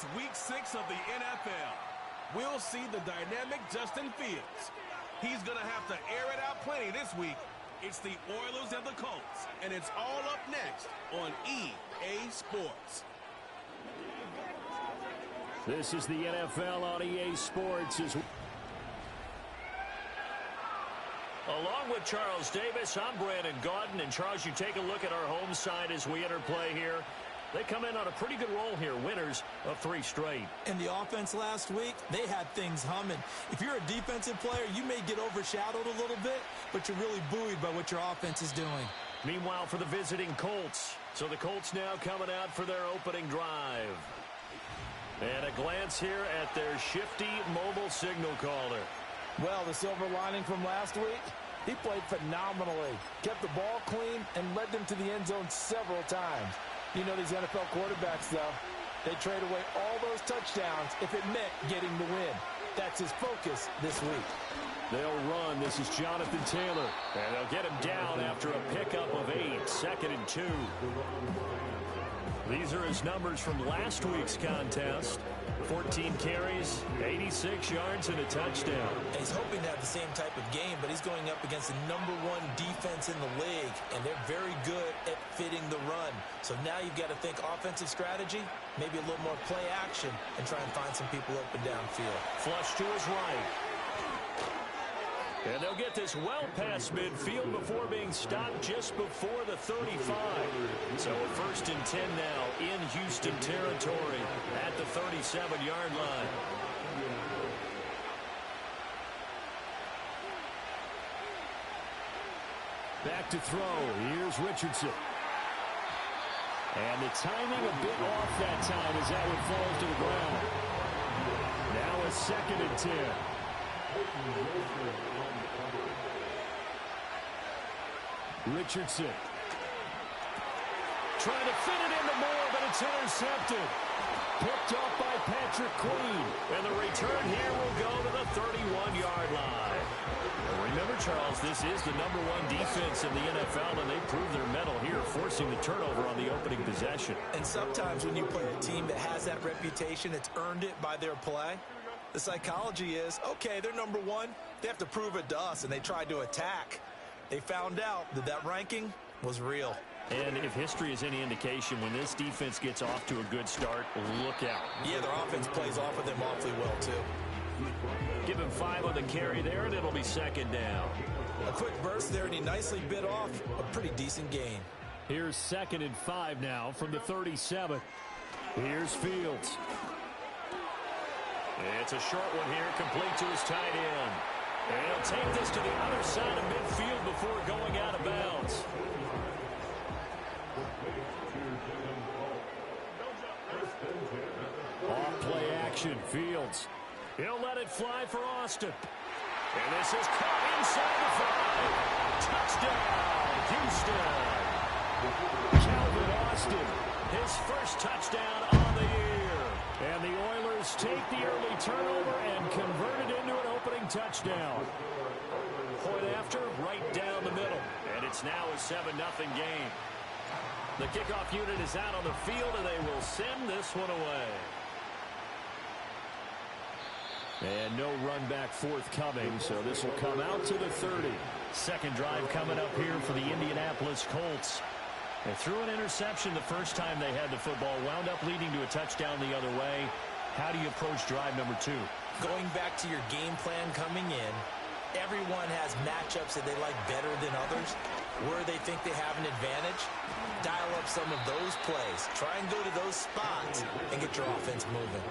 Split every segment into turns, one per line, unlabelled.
It's Week 6 of the NFL. We'll see the dynamic Justin Fields. He's going to have to air it out plenty this week. It's the Oilers and the Colts, and it's all up next on EA Sports.
This is the NFL on EA Sports.
Along with Charles Davis, I'm Brandon Gaudin. And Charles, you take a look at our home side as we enter play here. They come in on a pretty good roll here, winners of 3 straight.
And the offense last week, they had things humming. If you're a defensive player, you may get overshadowed a little bit, but you're really buoyed by what your offense is doing.
Meanwhile, for the visiting Colts. So the Colts now coming out for their opening drive. And a glance here at their shifty mobile signal caller.
Well, the silver lining from last week, he played phenomenally. Kept the ball clean and led them to the end zone several times. You know these NFL quarterbacks, though. They trade away all those touchdowns if it meant getting the win. That's his focus this week.
They'll run. This is Jonathan Taylor.
And they'll get him down after a pickup of 8, 2nd and 2. These are his numbers from last week's contest. 14 carries, 86 yards, and a touchdown.
And he's hoping to have the same type of game, but he's going up against the #1 defense in the league, and they're very good at fitting the run. So now you've got to think offensive strategy, maybe a little more play action, and try and find some people open downfield.
Flush to his right. And they'll get this well past midfield before being stopped just before the 35. So a 1st and 10 now in Houston territory at the 37-yard line.
Back to throw. Here's Richardson. And the timing a bit off that time as that one falls to the ground. Now a 2nd and 10. Richardson. Trying to fit it into Moore, but it's intercepted. Picked off by Patrick Queen.
And the return here will go to the 31-yard line. Remember, Charles, this is the #1 defense in the NFL, and they prove their mettle here, forcing the turnover on the opening possession.
And sometimes when you play a team that has that reputation, it's earned it by their play. The psychology is, okay, they're #1. They have to prove it to us, and they tried to attack. They found out that that ranking was real.
And if history is any indication, when this defense gets off to a good start, look out.
Yeah, their offense plays off of them awfully well, too.
Give him 5 on the carry there, and it'll be 2nd down.
A quick burst there, and he nicely bit off a pretty decent gain.
Here's 2nd and 5 now from the 37. Here's Fields.
It's a short one here, complete to his tight end. And he'll take this to the other side of midfield before going out of bounds.
Off play action, Fields.
He'll let it fly for Austin. And this is caught inside the 5. Touchdown, Houston.
Calvin Austin.
His first touchdown on the year.
And the Oilers take the early turnover and convert it into an opening touchdown.
Point after, right down the middle. And it's now a 7-0 game. The kickoff unit is out on the field, and they will send this one away.
And no run back forthcoming, so this will come out to the 30.
Second drive coming up here for the Indianapolis Colts. They threw an interception the first time they had the football, wound up leading to a touchdown the other way. How do you approach drive number 2?
Going back to your game plan coming in, everyone has matchups that they like better than others. Where they think they have an advantage, dial up some of those plays. Try and go to those spots and get your offense moving.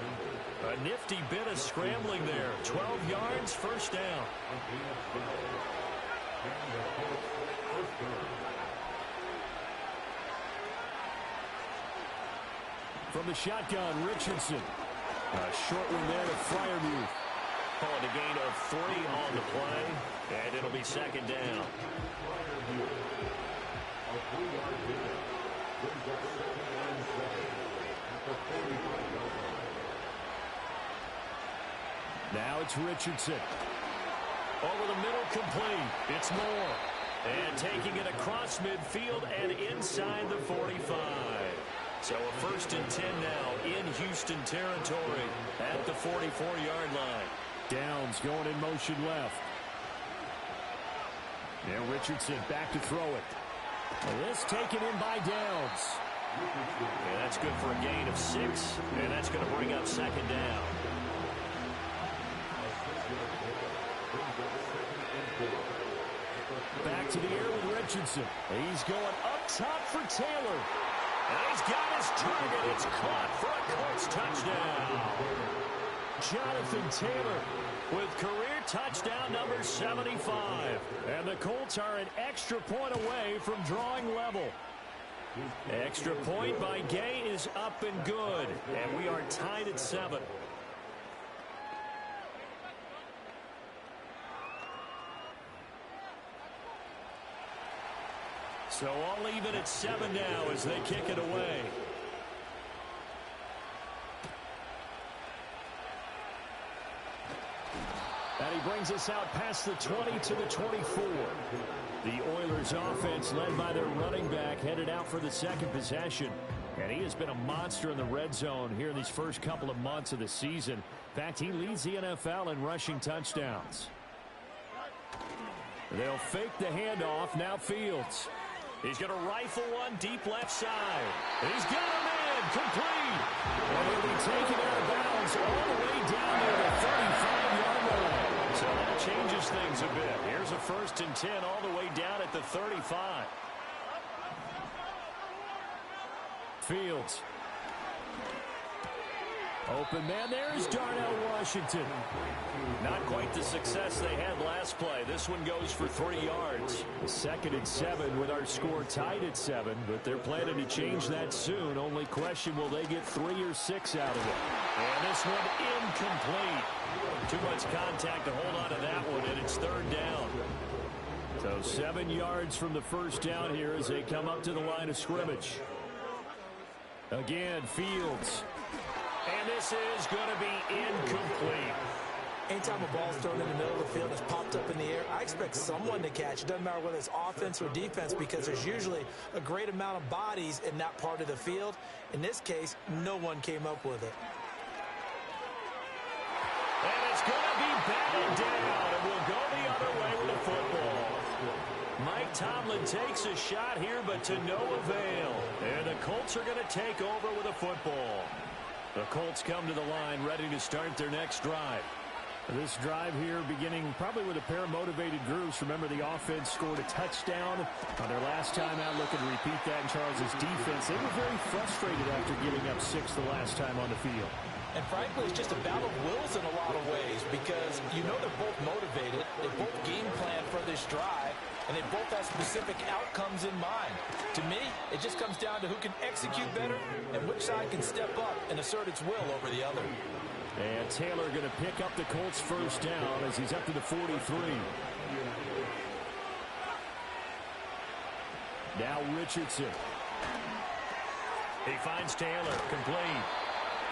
A nifty bit of scrambling there. 12 yards, 1st down.
From the shotgun, Richardson. A short one there to Freiermuth.
Calling a gain of 3 on the play, and it'll be 2nd down.
Now it's Richardson.
Over the middle, complete. It's Moore. And taking it across midfield and inside the 45. So a 1st and 10 now in Houston territory at the 44-yard line.
Downs going in motion left. Now Richardson back to throw it. And this taken in by Downs.
Yeah, that's good for a gain of 6, and that's going to bring up 2nd down.
Back to the air with Richardson. He's going up top for Taylor.
And he's got his target. It's caught for a Colts touchdown.
Jonathan Taylor
with career touchdown number 75.
And the Colts are an extra point away from drawing level.
Extra point by Gay is up and good. And we are tied at 7. So all even at 7 now as they kick it away.
And he brings us out past the 20 to the 24. The Oilers offense led by their running back headed out for the 2nd possession. And he has been a monster in the red zone here in these first couple of months of the season. In fact, he leads the NFL in rushing touchdowns. They'll fake the handoff. Now Fields.
He's going to rifle one deep left side. He's got him in. Complete.
And he'll be taken out of bounds all the way down near the 35-yard line.
So that changes things a bit. Here's a 1st and 10 all the way down at the 35.
Fields. Open man. There's Darnell Washington.
Not quite the success they had last play. This one goes for 3 yards.
2nd and 7 with our score tied at 7, but they're planning to change that soon. Only question, will they get 3 or 6 out of it?
And this one incomplete. Too much contact to hold on to that one, and it's 3rd down.
So 7 yards from the 1st down here as they come up to the line of scrimmage. Again, Fields.
And this is going to be incomplete.
Anytime a ball's thrown in the middle of the field, it's popped up in the air, I expect someone to catch. It doesn't matter whether it's offense or defense, because there's usually a great amount of bodies in that part of the field. In this case, no one came up with it.
And it's going to be batted down, and we'll go the other way with the football. Mike Tomlin takes a shot here, but to no avail. And the Colts are going to take over with a football. The Colts come to the line ready to start their next drive.
This drive here beginning probably with a pair of motivated groups. Remember, the offense scored a touchdown on their last time out. Looking to repeat that in Charles's defense. They were very frustrated after giving up 6 the last time on the field.
And frankly, it's just a battle of wills in a lot of ways, because you know they're both motivated. They both game plan for this drive, and they both have specific outcomes in mind. To me, it just comes down to who can execute better and which side can step up and assert its will over the other.
And Taylor going to pick up the Colts 1st down as he's up to the 43. Now Richardson.
He finds Taylor, complete.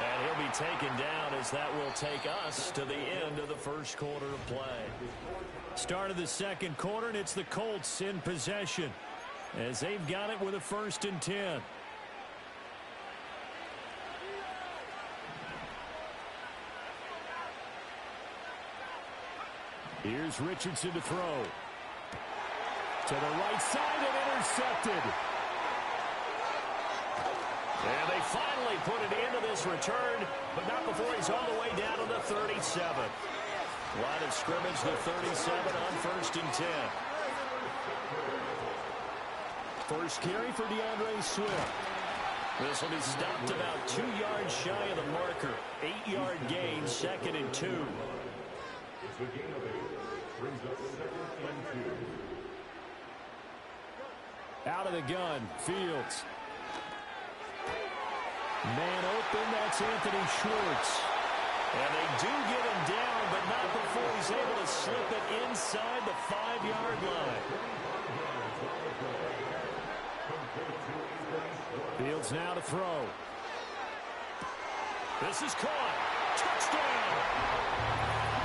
And he'll be taken down as that will take us to the end of the 1st quarter of play.
Start of the 2nd quarter, and it's the Colts in possession as they've got it with a 1st and 10. Here's Richardson to throw. To the right side and intercepted.
And they finally put it into this return, but not before he's all the way down to the 37. Line of scrimmage, the 37 on 1st and 10.
First carry for DeAndre Swift.
This will be stopped about 2 yards shy of the marker. 8-yard gain, 2nd and 2.
Out of the gun, Fields. Man open, that's Anthony Schwartz.
And they do get him down, but not before he's able to slip it inside the 5-yard line.
Fields now to throw.
This is caught. Touchdown!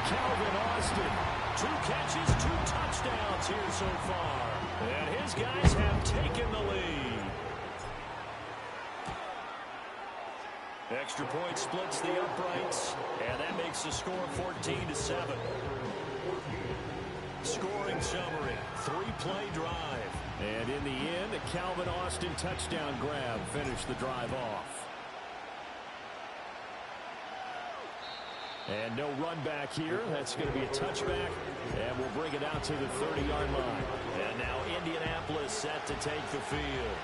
Calvin Austin.
2 catches, 2 touchdowns here so far. And his guys have taken the lead. Extra point splits the uprights, and that makes the score 14-7. Scoring summary, 3-play drive.
And in the end, a Calvin Austin touchdown grab finished the drive off. And no run back here. That's going to be a touchback, and we'll bring it out to the 30-yard line.
And now Indianapolis set to take the field.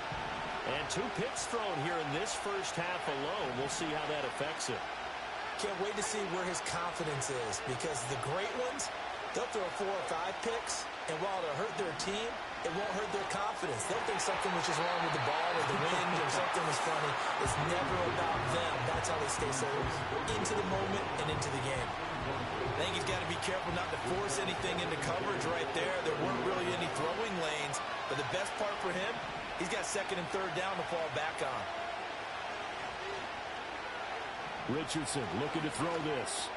And 2 picks thrown here in this first half alone. We'll see how that affects him.
Can't wait to see where his confidence is, because the great ones, they'll throw 4 or 5 picks, and while it'll hurt their team, it won't hurt their confidence. They'll think something was just wrong with the ball or the wind or something was funny. It's never about them. That's how they stay so into the moment and into the game. I think he's got to be careful not to force anything into coverage right there. There weren't really any throwing lanes, but the best part for him, he's got 2nd and 3rd down to fall back on.
Richardson looking to throw this.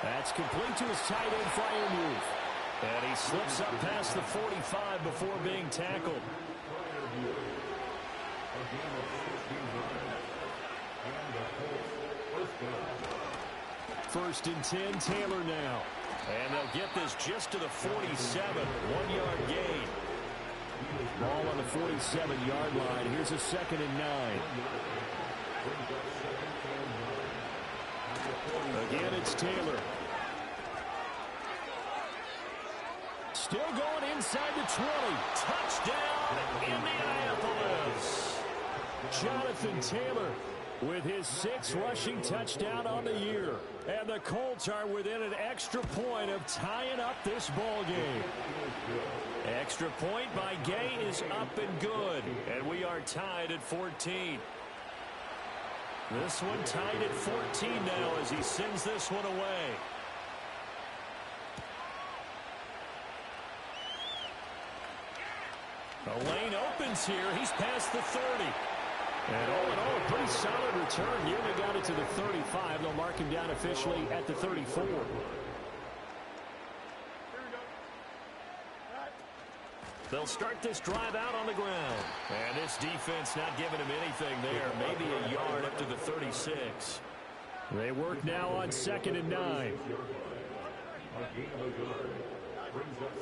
That's complete to his tight end Fryermuth. And he slips up past the 45 before being tackled. First and 10, Taylor now.
And they'll get this just to the 47, 1-yard gain.
Ball on the 47-yard line. Here's a 2nd and 9. Again, it's Taylor. Still going inside the 20.
Touchdown, Indianapolis.
Jonathan Taylor with his 6th rushing touchdown on the year. And the Colts are within an extra point of tying up this ball game.
Extra point by Gay is up and good. And we are tied at 14. This one tied at 14 now as he sends this one away. The lane opens here. He's past the 30.
And all in all, a pretty solid return. Nearly got it to the 35. They'll mark him down officially at the 34.
They'll start this drive out on the ground. And this defense not giving him anything there. Maybe a yard up to the 36.
They work now on 2nd and 9.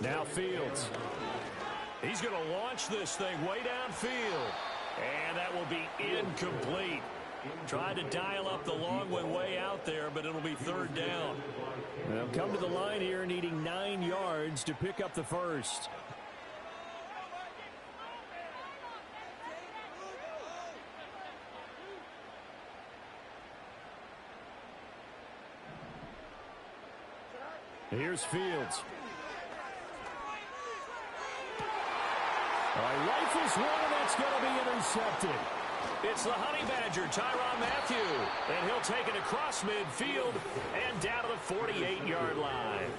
Now Fields.
He's going to launch this thing way downfield. And that will be incomplete. Tried to dial up the long one way out there, but it'll be 3rd down.
They'll come to the line here needing 9 yards to pick up the first. Here's Fields. Rifles one, and that's going to be intercepted.
It's the Honey Badger, Tyrann Mathieu. And he'll take it across midfield and down to the 48-yard line.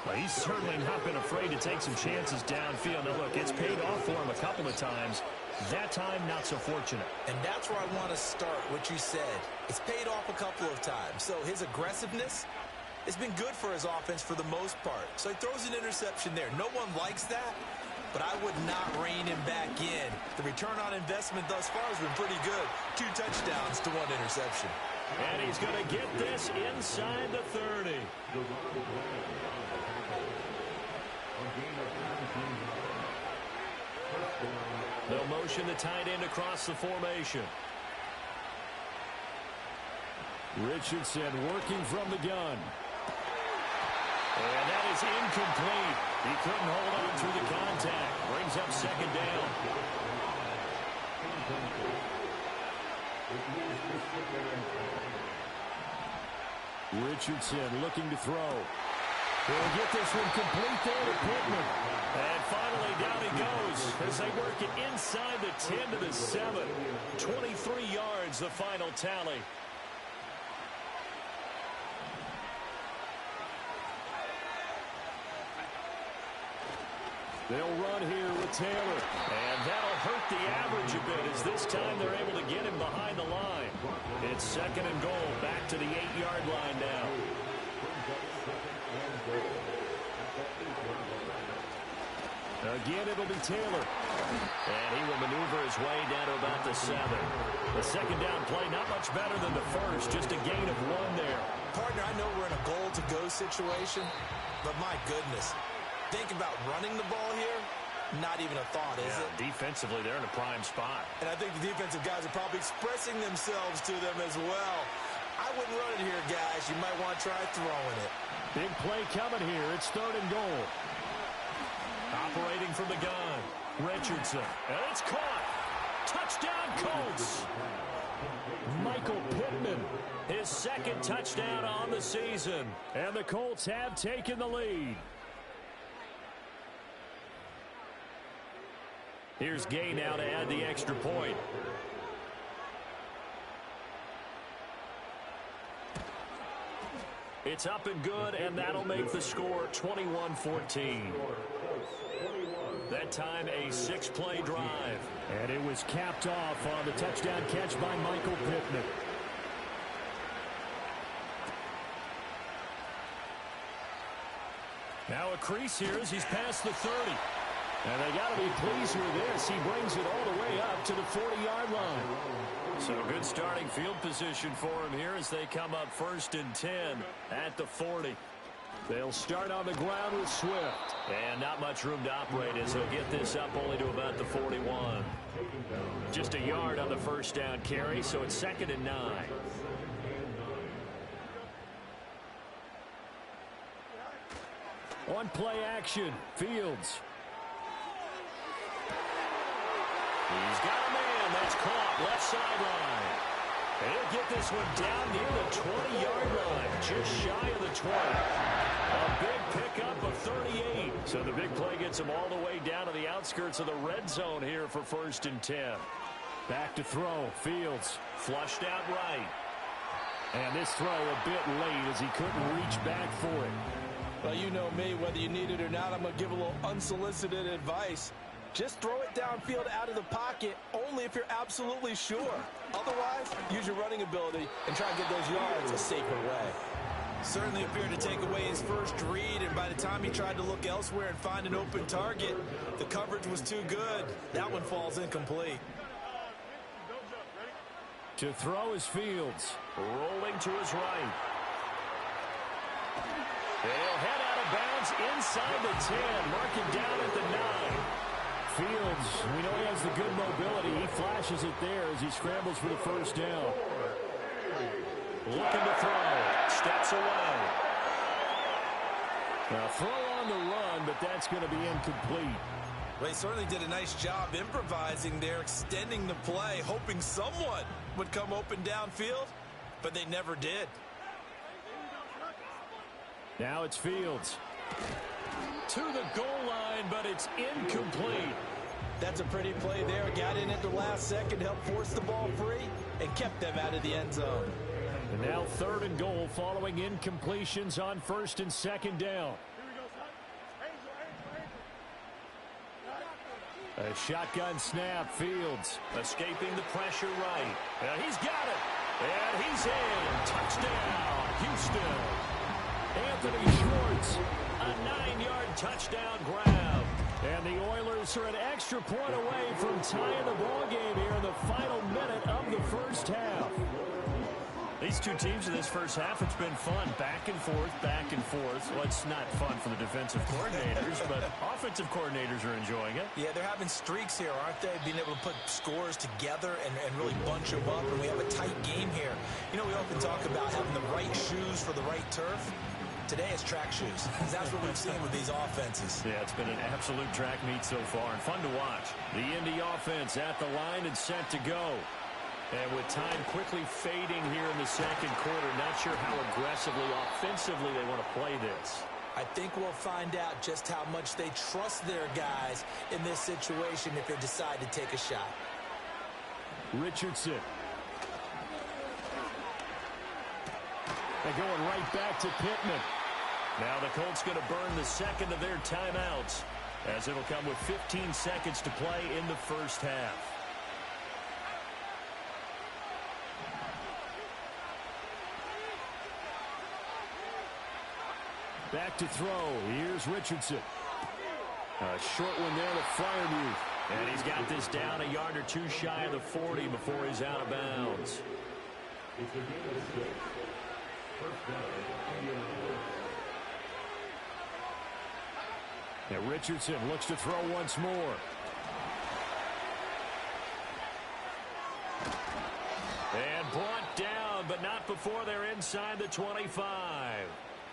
Well, he's certainly not been afraid to take some chances downfield. Now, look, it's paid off for him a couple of times. That time, not so fortunate.
And that's where I want to start, what you said. It's paid off a couple of times. So his aggressiveness has been good for his offense for the most part. So he throws an interception there. No one likes that, but I would not rein him back in. The return on investment thus far has been pretty good. 2 touchdowns to 1 interception.
And he's going to get this inside the 30. They'll motion the tight end across the formation.
Richardson working from the gun.
And that is incomplete. He couldn't hold on through the contact. Brings up 2nd down.
Richardson looking to throw. He'll get this one complete there to Pittman.
And finally down he goes as they work it inside the 10 to the 7. 23 yards the final tally.
They'll run here with Taylor.
And that'll hurt the average a bit as this time they're able to get him behind the line. It's 2nd and goal. Back to the 8-yard line now.
Again, it'll be Taylor. And he will maneuver his way down to about the 7. The second down play, not much better than the first, just a gain of 1 there.
Partner, I know we're in a goal-to-go situation, but my goodness, think about running the ball here. Not even a thought, is it?
Defensively, they're in a prime spot.
And I think the defensive guys are probably expressing themselves to them as well. I wouldn't run it here, guys. You might want to try throwing it.
Big play coming here. It's 3rd and goal. Operating from the gun, Richardson. And it's caught. Touchdown, Colts. Michael Pittman, his 2nd touchdown on the season. And the Colts have taken the lead. Here's Gay now to add the extra point. It's up and good, and that'll make the score 21-14. That time, a 6-play drive. And it was capped off on the touchdown catch by Michael Pittman. Now a crease here as he's past the 30. And they got to be pleased with this. He brings it all the way up to the 40-yard line. So good starting field position for him here as they come up 1st and 10 at the 40. They'll start on the ground with Swift. And not much room to operate as he'll get this up only to about the 41. Just a yard on the 1st down carry, so it's 2nd and 9. On play action, Fields. He's got a man. That's caught. Left sideline. He'll get this one down near the 20-yard line. Just shy of the 20. A big pickup of 38. So the big play gets him all the way down to the outskirts of the red zone here for 1st and 10. Back to throw. Fields flushed out right. And this throw a bit late as he couldn't reach back for it.
Well, you know me. Whether you need it or not, I'm going to give a little unsolicited advice. Just throw it downfield out of the pocket only if you're absolutely sure. Otherwise, use your running ability and try and get those yards a safer way.
Certainly appeared to take away his first read, and by the time he tried to look elsewhere and find an open target, the coverage was too good. That one falls incomplete.
To throw is Fields. Rolling to his right. He'll head out of bounds inside the 10. Mark it down at the 9. Fields, we know he has the good mobility. He flashes it there as he scrambles for the 1st down. Looking to throw. Steps away. Now throw on the run, but that's going to be incomplete.
Well, he certainly did a nice job improvising there, extending the play, hoping someone would come open downfield, but they never did.
Now it's Fields. To the goal line, but it's incomplete.
That's a pretty play there. Got in at the last second, helped force the ball free, and kept them out of the end zone.
And now 3rd and goal following incompletions on 1st and 2nd down. A shotgun snap, Fields escaping the pressure right. And he's got it. And he's in. Touchdown, Houston. Anthony Schwartz, a 9-yard touchdown grab. And the Oilers are an extra point away from tying the ball game here in the final minute of the 1st half. These two teams in this 1st half, it's been fun. Back and forth, back and forth. Well, it's not fun for the defensive coordinators, but offensive coordinators are enjoying it.
Yeah, they're having streaks here, aren't they? Being able to put scores together and really bunch them up, and we have a tight game here. You know, we often talk about having the right shoes for the right turf. Today it's track shoes. That's what we've seen with these offenses.
Yeah, it's been an absolute track meet so far, and fun to watch. The Indy offense at the line and set to go. And with time quickly fading here in the 2nd quarter, not sure how aggressively, offensively they want to play this.
I think we'll find out just how much they trust their guys in this situation if they decide to take a shot.
Richardson. They're going right back to Pittman. Now the Colts going to burn the 2nd of their timeouts as it'll come with 15 seconds to play in the 1st half. Back to throw. Here's Richardson. A short one there to Freiermuth. And he's got this down a yard or two shy of the 40 before he's out of bounds. Now Richardson looks to throw once more. And brought down, but not before they're inside the 25.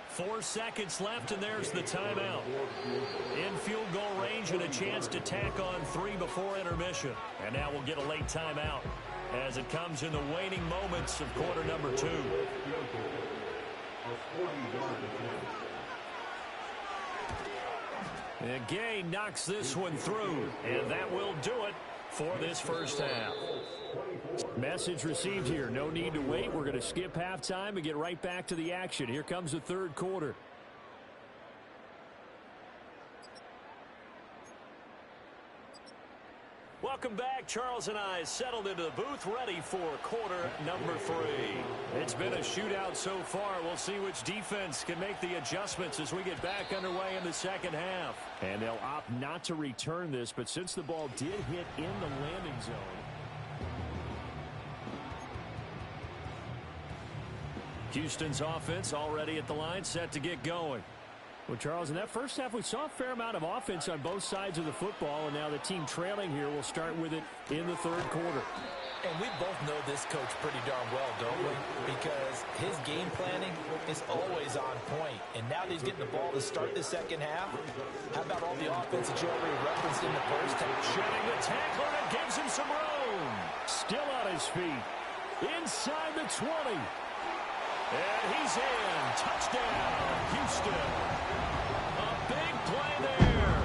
4 seconds left, and there's the timeout. In field goal range and a chance to tack on 3 before intermission. And now we'll get a late timeout as it comes in the waning moments of quarter number 2. And Gay knocks this one through, and that will do it for this first half. Message received here. No need to wait. We're going to skip halftime and get right back to the action. Here comes the third quarter. Welcome back. Charles and I settled into the booth, ready for quarter number 3. It's been a shootout so far. We'll see which defense can make the adjustments as we get back underway in the second half. And they'll opt not to return this, but since the ball did hit in the landing zone, Houston's offense already at the line, set to get going. Well, Charles, in that first half, we saw a fair amount of offense on both sides of the football, and now the team trailing here will start with it in the third quarter.
And we both know this coach pretty darn well, don't we? Because his game planning is always on point. And now that he's getting the ball to start the second half, how about all the offense that you already referenced in the first half?
Shedding the tackle, and it gives him some room. Still on his feet. Inside the 20. And he's in. Touchdown, Houston. A big play there.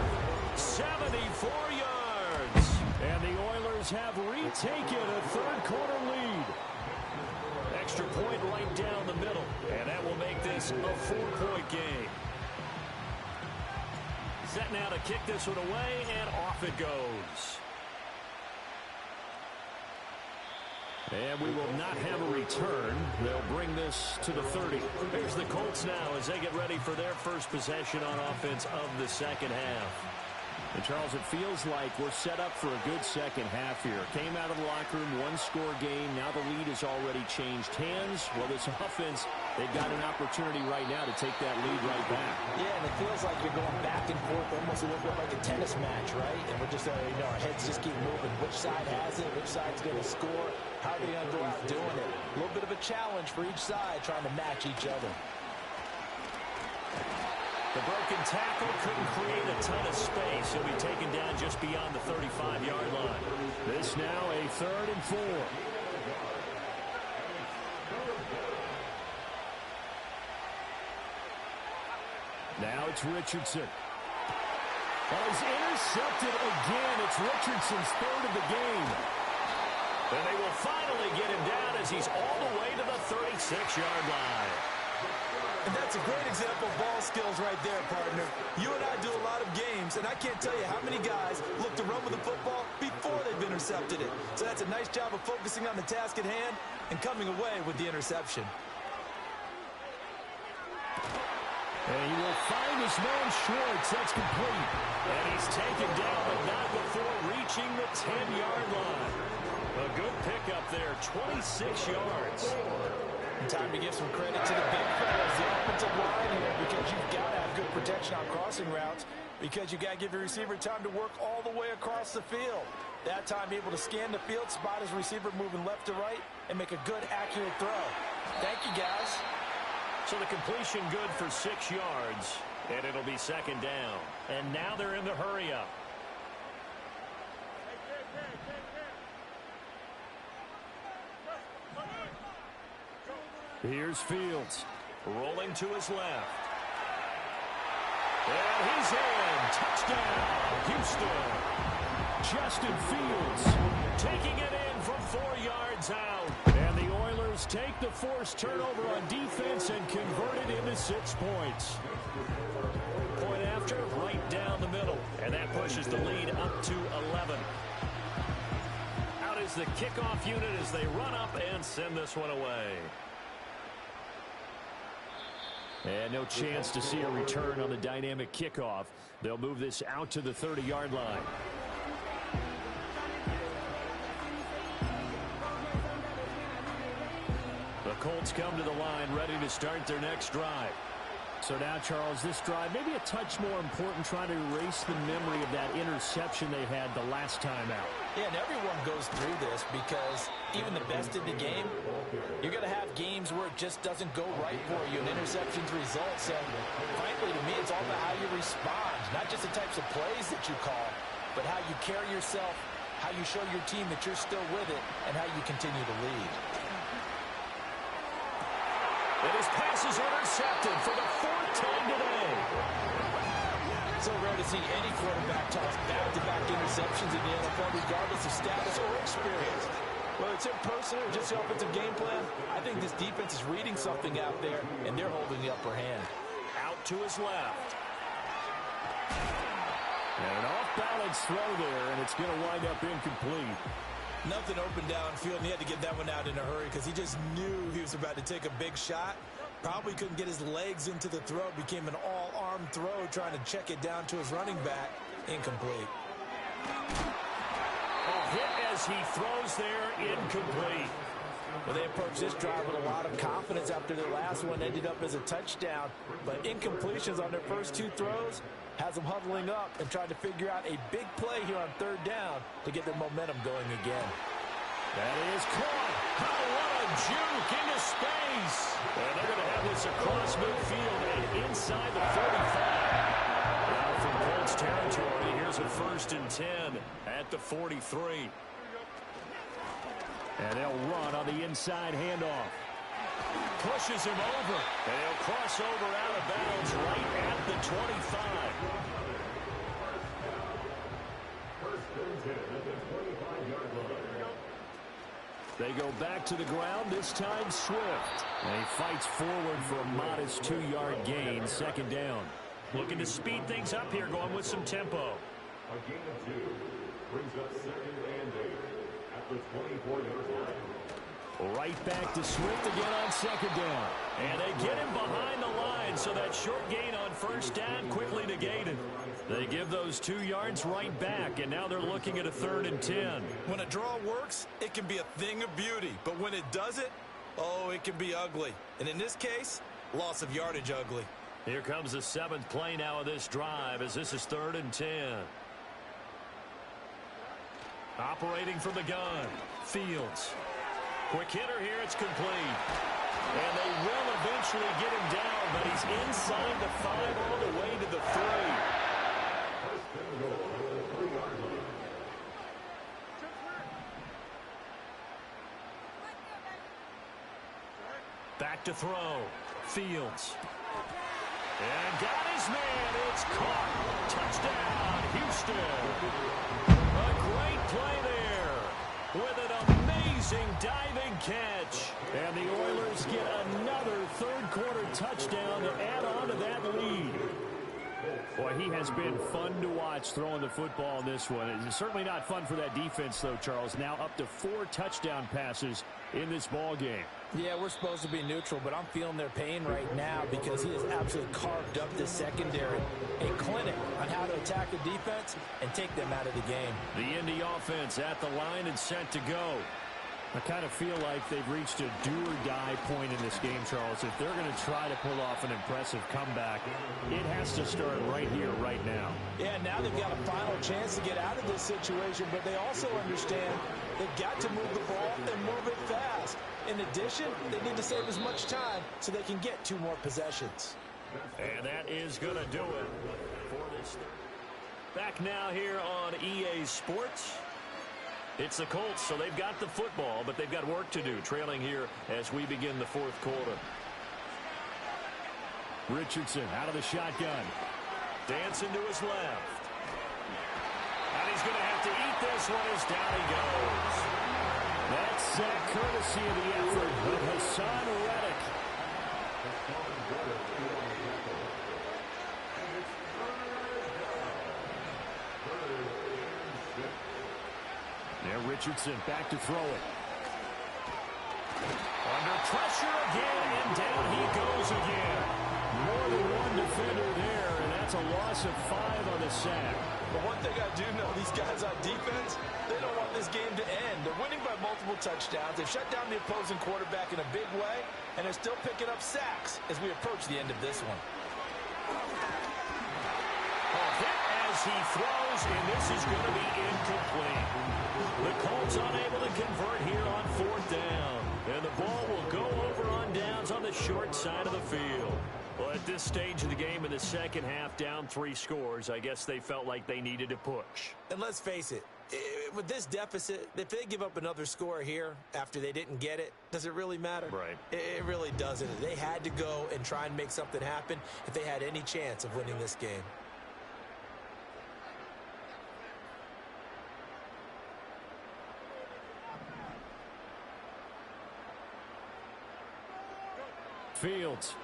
74 yards. And the Oilers have retaken a third quarter lead. Extra point right down the middle. And that will make this a 4-point game. Set now to kick this one away, and off it goes. And we will not have a return. They'll bring this to the 30. Here's the Colts now as they get ready for their first possession on offense of the second half. And Charles, it feels like we're set up for a good second half here. Came out of the locker room, one-score game. Now the lead has already changed hands. Well, this offense, they've got an opportunity right now to take that lead right back.
Yeah, and it feels like you're going back and forth almost a little bit like a tennis match, right? And we're just, our heads just keep moving. Which side has it? Which side's going to score? How are they going to go out doing it? A little bit of a challenge for each side trying to match each other.
The broken tackle couldn't create a ton of space. He'll be taken down just beyond the 35-yard line. This now a 3rd and 4. Now it's Richardson. Well, he's intercepted again. It's Richardson's 3rd of the game. And they will finally get him down as he's all the way to the 36-yard line.
And that's a great example of ball skills right there, partner. You and I do a lot of games, and I can't tell you how many guys look to run with the football before they've intercepted it. So that's a nice job of focusing on the task at hand and coming away with the interception.
And he will find his man Schwartz. That's complete. And he's taken down, but not before reaching the 10-yard line. A good pickup there, 26 yards.
Time to give some credit to the big fellas, the offensive line here, because you've got to have good protection on crossing routes, because you got to give your receiver time to work all the way across the field. That time able to scan the field, spot his receiver moving left to right, and make a good, accurate throw. Thank you, guys.
So the completion good for 6 yards, and it'll be 2nd down. And now they're in the hurry-up. Here's Fields, rolling to his left. And he's in. Touchdown, Houston. Justin Fields taking it in from 4 yards out. And the Oilers take the forced turnover on defense and convert it into 6 points. Point after, right down the middle. And that pushes the lead up to 11. Out is the kickoff unit as they run up and send this one away. And no chance to see a return on the dynamic kickoff. They'll move this out to the 30-yard line. Colts come to the line, ready to start their next drive. So now, Charles, this drive maybe a touch more important, trying to erase the memory of that interception they had the last time out.
Yeah, and everyone goes through this because even the best in the game, you're going to have games where it just doesn't go right for you and interceptions result. So, frankly, to me, it's all about how you respond, not just the types of plays that you call, but how you carry yourself, how you show your team that you're still with it, and how you continue to lead.
And his pass is intercepted for the fourth time today.
So rare to see any quarterback toss back-to-back interceptions in the NFL, regardless of status or experience. Whether it's him personally or just the offensive game plan, I think this defense is reading something out there, and they're holding the upper hand.
Out to his left.
And an off-balance throw there, and it's going to wind up incomplete.
Nothing open downfield, and he had to get that one out in a hurry because he just knew he was about to take a big shot. Probably couldn't get his legs into the throw. Became an all-arm throw, trying to check it down to his running back. Incomplete.
Hit as he throws there, incomplete.
Well, they approached this drive with a lot of confidence after their last one ended up as a touchdown. But incompletions on their first two throws has them huddling up and trying to figure out a big play here on third down to get their momentum going again.
That is caught. Oh, what a juke into space. And they're going to have this across midfield and inside the 45. Now from Colts territory, here's a 1st and 10 at the 43.
And they'll run on the inside handoff.
Pushes him over. And he'll cross over out of bounds right at the 25.
They go back to the ground, this time Swift. And he fights forward for a modest 2-yard gain, 2nd down.
Looking to speed things up here, going with some tempo.
A gain of 2 brings up 2nd and 8 at the 24-yard line.
Right back to Swift again on 2nd down.
And they get him behind the line, so that short gain on 1st down quickly negated. They give those 2 yards right back, and now they're looking at a 3rd and 10.
When a draw works, it can be a thing of beauty. But when it doesn't, oh, it can be ugly. And in this case, loss of yardage ugly.
Here comes the 7th play now of this drive, as this is 3rd and 10. Operating from the gun, Fields. Quick hitter here, it's complete. And they will eventually get him down, but he's inside the 5 all the way to the 3. Back to throw. Fields. And got his man. It's caught. Touchdown, Houston. A great play there with an amazing diving catch.
And the Oilers get another third-quarter touchdown to add on to that lead. Boy, he has been fun to watch throwing the football in this one. It's certainly not fun for that defense, though, Charles. Now up to 4 touchdown passes in this ball game.
Yeah, we're supposed to be neutral, but I'm feeling their pain right now because he has absolutely carved up this secondary. A clinic on how to attack the defense and take them out of the game.
The Indy offense at the line and set to go. I kind of feel like they've reached a do-or-die point in this game, Charles. If they're going to try to pull off an impressive comeback, it has to start right here, right now.
Yeah, now they've got a final chance to get out of this situation, but they also understand they've got to move the ball and move it fast. In addition, they need to save as much time so they can get 2 more possessions.
And that is going to do it for this. Back now here on EA Sports. It's the Colts, so they've got the football, but they've got work to do, trailing here as we begin the 4th quarter.
Richardson out of the shotgun.
Dancing to his left. And he's going to have to eat this one as down he goes.
That's sack courtesy of the effort of Hassan Reddick. There, Richardson back to throw it.
Under pressure again, and down he goes again.
More than one defender there, and That's a loss of 5 on the sack.
But one thing I do know, these guys on defense, they don't want this game to end. They're winning by multiple touchdowns. They've shut down the opposing quarterback in a big way, and they're still picking up sacks as we approach the end of this one.
As he throws, and this is going to be incomplete. The Colts unable to convert here on 4th down. And the ball will go over on downs on the short side of the field. Well, at this stage of the game in the second half, down 3 scores, I guess they felt like they needed to push.
And let's face it, with this deficit, if they give up another score here after they didn't get it, does it really matter?
Right.
It really doesn't. They had to go and try and make something happen if they had any chance of winning this game.
Fields.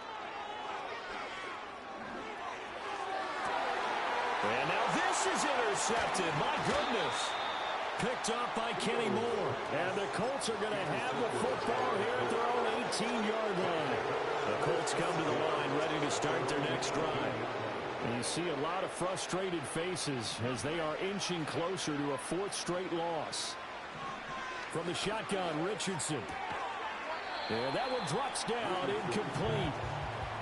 And now this is intercepted. My goodness.
Picked up by Kenny Moore. And the Colts are going to have the football here at their own 18-yard line. The Colts come to the line ready to start their next drive. And you see a lot of frustrated faces as they are inching closer to a 4th straight loss. From the shotgun, Richardson. And that one drops down, incomplete.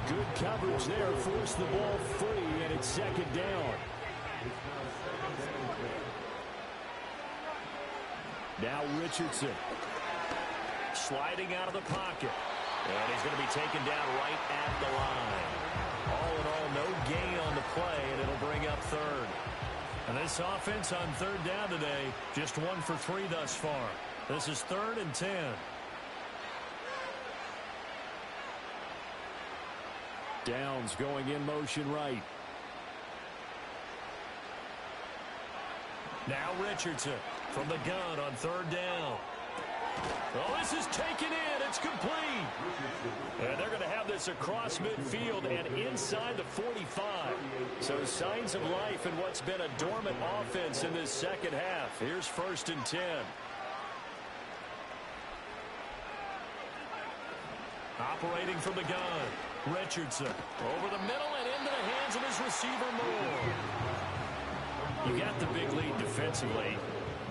Good coverage there, forced the ball free, and it's 2nd down. Now Richardson.
Sliding out of the pocket. And he's going to be taken down right at the line. All in all, no gain on the play, and it'll bring up 3rd.
And this offense on 3rd down today, just 1 for 3 thus far. This is 3rd and 10. Downs going in motion right.
Now Richardson from the gun on 3rd down. Oh, this is taken in. It's complete. And they're going to have this across midfield and inside the 45. So signs of life in what's been a dormant offense in this second half. Here's 1st and 10. Operating from the gun. Richardson over the middle and into the hands of his receiver Moore.
You got the big lead defensively.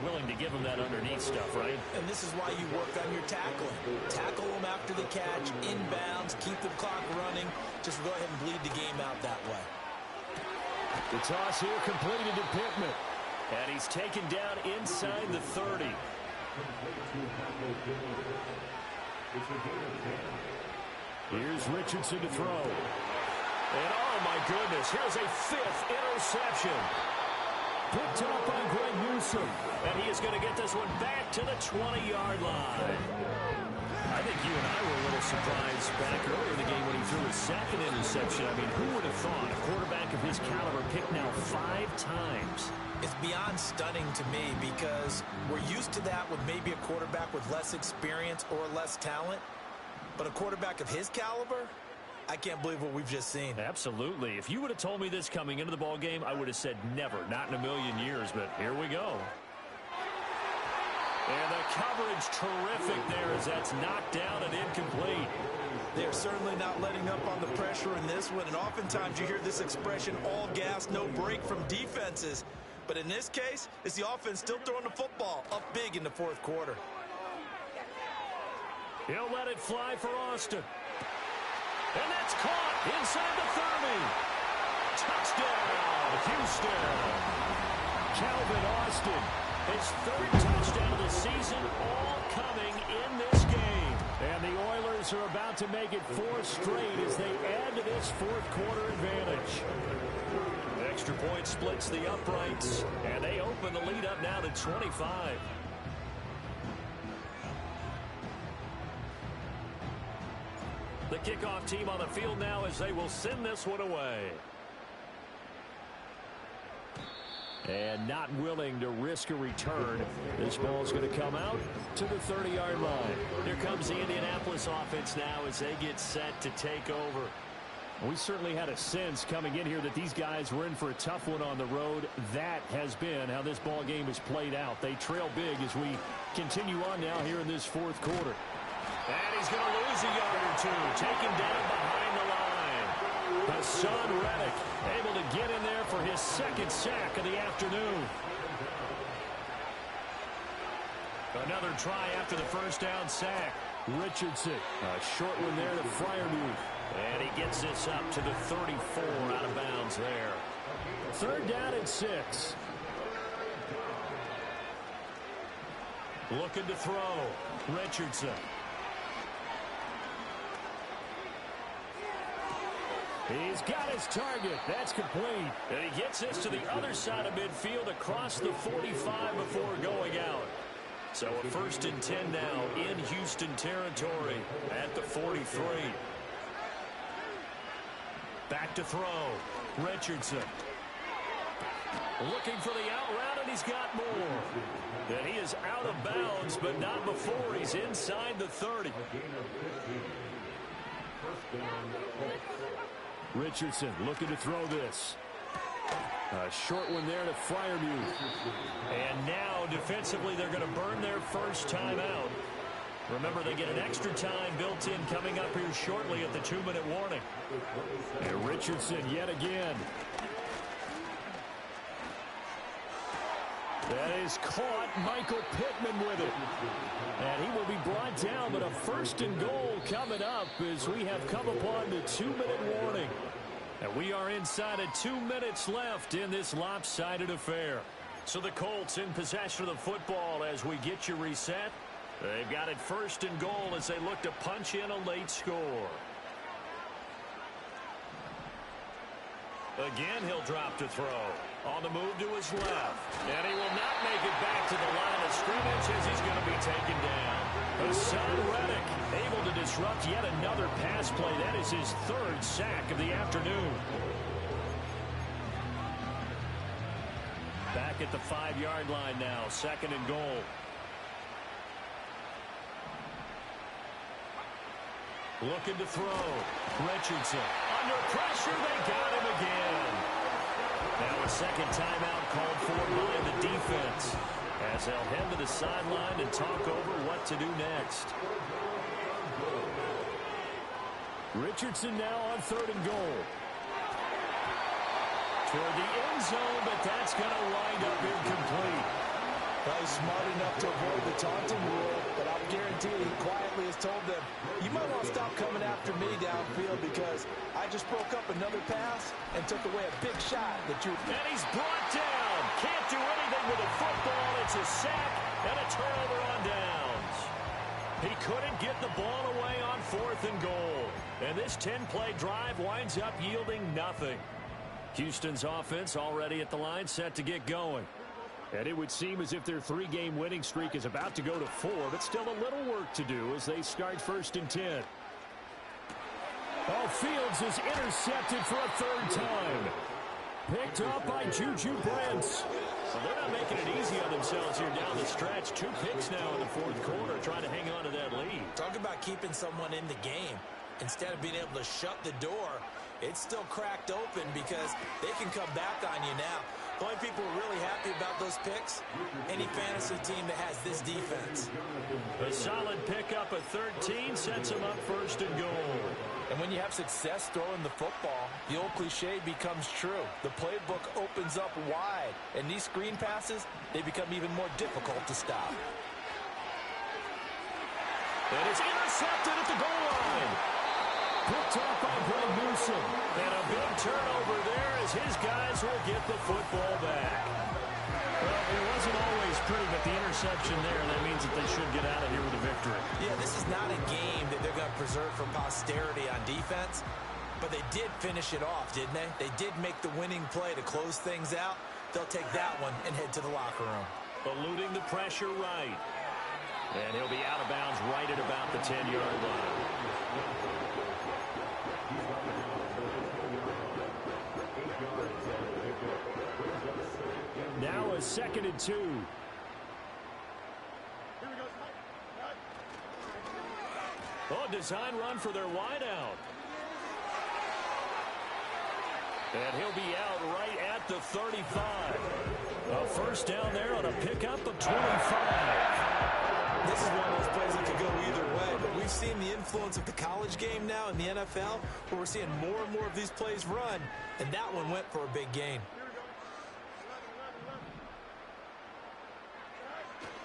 Willing to give him that underneath stuff, right?
And this is why you work on your tackling. Tackle them after the catch, inbounds, keep the clock running. Just go ahead and bleed the game out that way.
The toss here completed to Pittman. And he's taken down inside the 30. Here's Richardson to throw.
And oh my goodness, here's a 5th interception.
Picked up by Greg Newsome.
And he is going to get this one back to the 20-yard line.
I think you and I were a little surprised back earlier in the game when he threw his 2nd interception. I mean, who would have thought a quarterback of his caliber picked now 5 times?
It's beyond stunning to me because we're used to that with maybe a quarterback with less experience or less talent. But a quarterback of his caliber, I can't believe what we've just seen.
Absolutely. If you would have told me this coming into the ball game, I would have said never, not in a million years, but here we go.
And the coverage terrific there as that's knocked down and incomplete.
They're certainly not letting up on the pressure in this one, and oftentimes you hear this expression, all gas, no break from defenses. But in this case, it's the offense still throwing the football up big in the 4th quarter.
He'll let it fly for Austin. And that's caught inside the 30. Touchdown, Houston.
Calvin Austin.
His 3rd touchdown of the season, all coming in this game.
And the Oilers are about to make it 4 straight as they add to this 4th quarter advantage.
Extra point splits the uprights, and they open the lead up now to 25. The kickoff team on the field now as they will send this one away.
And not willing to risk a return. This ball's going to come out to the 30-yard line.
Here comes the Indianapolis offense now as they get set to take over.
We certainly had a sense coming in here that these guys were in for a tough one on the road. That has been how this ball game has played out. They trail big as we continue on now here in this 4th quarter.
And he's going to lose a yard or two. Taken down behind the line.
But Hassan Reddick able to get in there for his second sack of the afternoon. Another try after the first down sack. Richardson, a short one there to Freiermuth. And he gets this up to the 34 out of bounds there. Third down and 6. Looking to throw. Richardson. He's got his target. That's complete. And he gets this to the other side of midfield across the 45 before going out. So a 1st and 10 now in Houston territory at the 43. Back to throw. Richardson. Looking for the out route, and he's got more. And he is out of bounds, but not before he's inside the 30. Richardson looking to throw this. A short one there to Freiermuth. And now, defensively, they're going to burn their first time out. Remember, they get an extra time built in coming up here shortly at the 2-minute warning. And Richardson yet again. That is caught. Michael Pittman with it. And he will be brought down, but a 1st and goal coming up as we have come upon the 2-minute warning. And we are inside of 2 minutes left in this lopsided affair. So the Colts in possession of the football as we get you reset. They've got it 1st and goal as they look to punch in a late score. Again, he'll drop to throw. On the move to his left. And he will not make it back to the line of scrimmage as he's going to be taken down. Hassan Reddick able to disrupt yet another pass play. That is his 3rd sack of the afternoon. Back at the 5-yard line now. 2nd and goal. Looking to throw. Richardson. Under pressure, they got him again. Now a second timeout called for by the defense as they'll head to the sideline and talk over what to do next. Richardson now on 3rd and goal. Toward the end zone, but that's going to wind up incomplete.
Well, he's smart enough to avoid the taunting rule, but I'll guarantee he quietly has told them, you might want to stop coming after me downfield because I just broke up another pass and took away a big shot that you...
And he's brought down. Can't do anything with a football. It's a sack and a turnover on downs. He couldn't get the ball away on 4th and goal. And this 10-play drive winds up yielding nothing. Houston's offense already at the line, set to get going. And it would seem as if their 3-game winning streak is about to go to 4, but still a little work to do as they start 1st and 10. Oh, Fields is intercepted for a 3rd time. Picked up by Juju Brents. Well, they're not making it easy on themselves here down the stretch. 2 picks now in the 4th quarter, trying to hang on to that lead.
Talk about keeping someone in the game. Instead of being able to shut the door, it's still cracked open because they can come back on you now. The only people who are really happy about those picks, any fantasy team that has this defense.
A solid pickup of 13 sets them up 1st and goal.
And when you have success throwing the football, the old cliche becomes true. The playbook opens up wide, and these screen passes, they become even more difficult to stop.
And it's intercepted at the goal line. Picked up by Greg Newsom. And a big turnover there as his guys will get the football back. Well, it wasn't always pretty, but the interception there, that means that they should get out of here with a victory.
Yeah, this is not a game that they're going to preserve for posterity on defense, but they did finish it off, didn't they? They did make the winning play to close things out. They'll take that one and head to the locker room.
Eluding the pressure right. And he'll be out of bounds right at about the 10-yard line. Now a 2nd and 2. Oh, design run for their wideout. And he'll be out right at the 35. A 1st down there on a pickup of 25.
This is one of those plays that could go either way, but we've seen the influence of the college game now in the NFL, where we're seeing more and more of these plays run, and that one went for a big gain.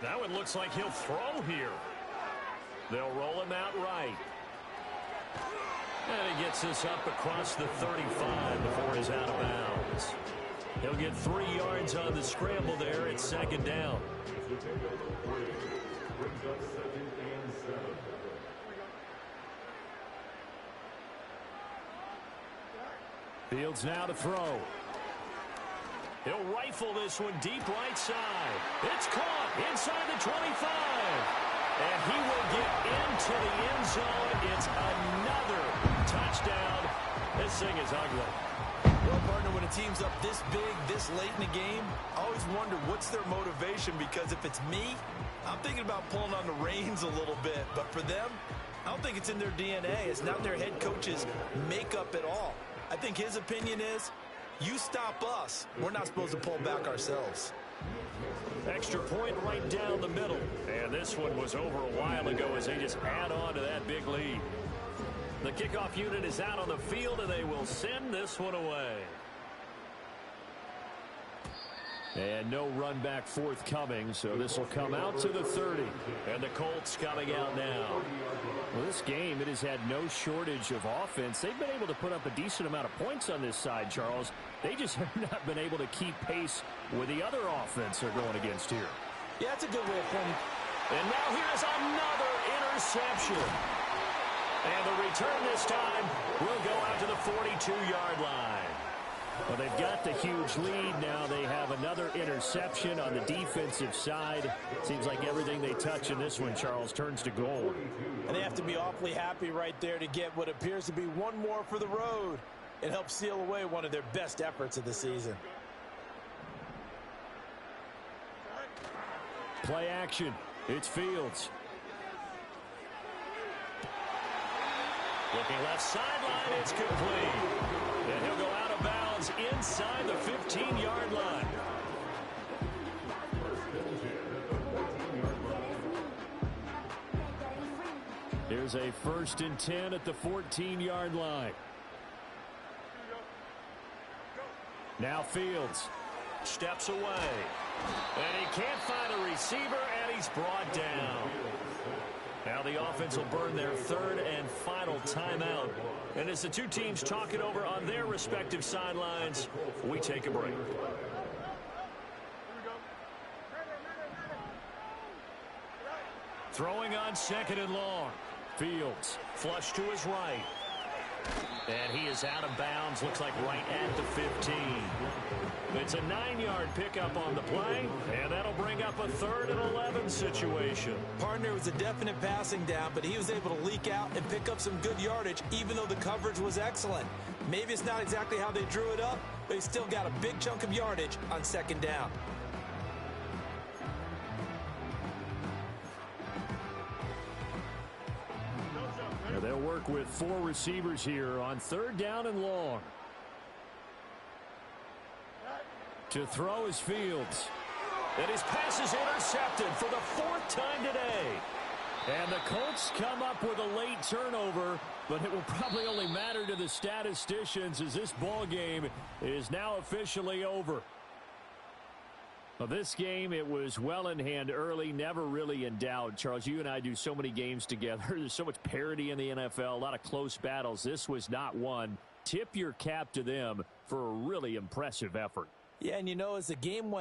That one looks like he'll throw here. They'll roll him out right. And he gets this up across the 35 before he's out of bounds. He'll get 3 yards on the scramble there. It's second down. Fields now to throw. He'll rifle this one deep right side. It's caught inside the 25. And he will get into the end zone. It's another touchdown. This thing is ugly.
Well, partner, when a team's up this big, this late in the game, I always wonder what's their motivation, because if it's me, I'm thinking about pulling on the reins a little bit. But for them, I don't think it's in their DNA. It's not their head coach's makeup at all. I think his opinion is, you stop us, we're not supposed to pull back ourselves.
Extra point right down the middle. And this one was over a while ago as they just add on to that big lead. The kickoff unit is out on the field, and they will send this one away. And no run back forthcoming, so this will come out to the 30. And the Colts coming out now. Well, this game, it has had no shortage of offense. They've been able to put up a decent amount of points on this side, Charles. They just have not been able to keep pace with the other offense they're going against here.
Yeah, that's a good way of putting it.
And now here's another interception. And the return this time will go out to the 42-yard line. Well, they've got the huge lead now. They have another interception on the defensive side. Seems like everything they touch in this one, Charles, turns to gold.
And they have to be awfully happy right there to get what appears to be one more for the road. It helps seal away one of their best efforts of the season.
Play action. It's Fields. Looking left sideline, it's complete. And he'll go out of bounds inside the 15-yard line. Here's a 1st and 10 at the 14-yard line. Now Fields steps away. And he can't find a receiver, and he's brought down. Now the offense will burn their 3rd and final timeout. And as the two teams talk it over on their respective sidelines, we take a break. Throwing on 2nd and long. Fields flush to his right. And he is out of bounds, looks like right at the 15. It's a 9-yard pickup on the play, and that'll bring up a 3rd and 11 situation.
Partner was a definite passing down, but he was able to leak out and pick up some good yardage, even though the coverage was excellent. Maybe it's not exactly how they drew it up, but he still got a big chunk of yardage on 2nd down.
Now they'll work with 4 receivers here on 3rd down and long. To throw is Fields. And his pass is intercepted for the 4th time today. And the Colts come up with a late turnover, but it will probably only matter to the statisticians as this ball game is now officially over. Well, this game, it was well in hand early, never really in doubt. Charles, you and I do so many games together. There's so much parity in the NFL, a lot of close battles. This was not one. Tip your cap to them for a really impressive effort.
Yeah, and you know, as the game went